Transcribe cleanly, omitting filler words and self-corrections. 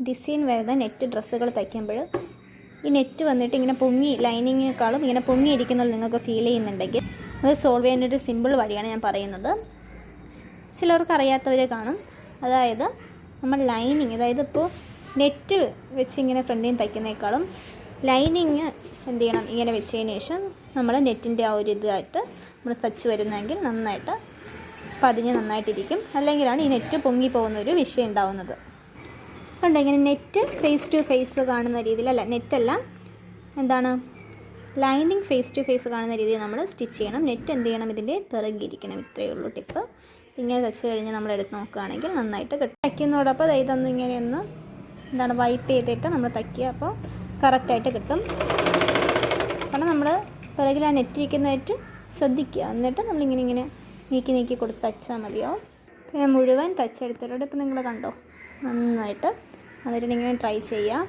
Design വരുന്ന net ഡ്രസ്സുകൾ തയ്ക്കുമ്പോൾ ഈ നെറ്റ് വന്നിട്ട് ഇങ്ങനെ പൊങ്ങി ലൈനിങ്ങിനേക്കാളും ഇങ്ങനെ പൊങ്ങിയിരിക്കുന്നത് നിങ്ങൾക്ക് ഫീൽ ചെയ്യുന്നുണ്ടെങ്കിൽ അത് സോൾവ് ചെയ്യാനൊരു സിമ്പിൾ വഴിയാണ് ഞാൻ പറയുന്നത്. ചിലർക്ക് അറിയാത്തവർ കാണും. അതായത് നമ്മൾ ലൈനിങ്, അതായത് ഇപ്പോൾ നെറ്റ് വെച്ച് ഇങ്ങനെ ഫ്രണ്ടിൽ നിന്ന് തയ്ക്കുന്നേക്കാളും ലൈനിങ് എന്ത് ചെയ്യണം, ഇങ്ങനെ വെച്ചതിന് ശേഷം നമ്മൾ നെറ്റിൻ്റെ ആ ഒരു ഇതായിട്ട് നമ്മൾ തയ്ച്ച് വരുന്നതെങ്കിൽ നന്നായിട്ട് പതിഞ്ഞ് നന്നായിട്ടിരിക്കും. അല്ലെങ്കിലാണ് ഈ നെറ്റ് പൊങ്ങി പോകുന്നൊരു വിഷയം ഉണ്ടാവുന്നത്. കണ്ടോ, ഇങ്ങനെ നെറ്റ് ഫേസ് ടു ഫേസ് കാണുന്ന രീതിയിൽ, അല്ല നെറ്റല്ല, എന്താണ് ലൈനിങ് ഫേസ് ടു ഫേസ് കാണുന്ന രീതിയിൽ നമ്മൾ സ്റ്റിച്ച് ചെയ്യണം. നെറ്റ് എന്ത് ചെയ്യണം, ഇതിൻ്റെ പിറകിരിക്കണം. ഇത്രയേ ഉള്ളൂ ടിപ്പ്. ഇങ്ങനെ തയ്ച്ച് കഴിഞ്ഞ് നമ്മൾ എടുത്ത് നോക്കുകയാണെങ്കിൽ നന്നായിട്ട് കിട്ടും. തയ്ക്കുന്നതോടൊപ്പം ഇതൊന്നും ഇങ്ങനെയൊന്ന് എന്താണ് വൈപ്പ് ചെയ്തിട്ട് നമ്മൾ തയ്ക്കുക. അപ്പോൾ കറക്റ്റായിട്ട് കിട്ടും. കാരണം നമ്മൾ പിറകിൽ ആ നെറ്റിരിക്കുന്നതായിട്ട് ശ്രദ്ധിക്കുക. എന്നിട്ട് നമ്മളിങ്ങനെ നീക്കി കൊടുത്ത് തയ്ച്ചാൽ മതിയാവും. ഞാൻ മുഴുവൻ തയ്ച്ചെടുത്തിട്ടുണ്ട്. ഇപ്പോൾ നിങ്ങൾ കണ്ടോ നന്നായിട്ട്. എന്നിട്ട് ഇങ്ങനെ ട്രൈ ചെയ്യുക.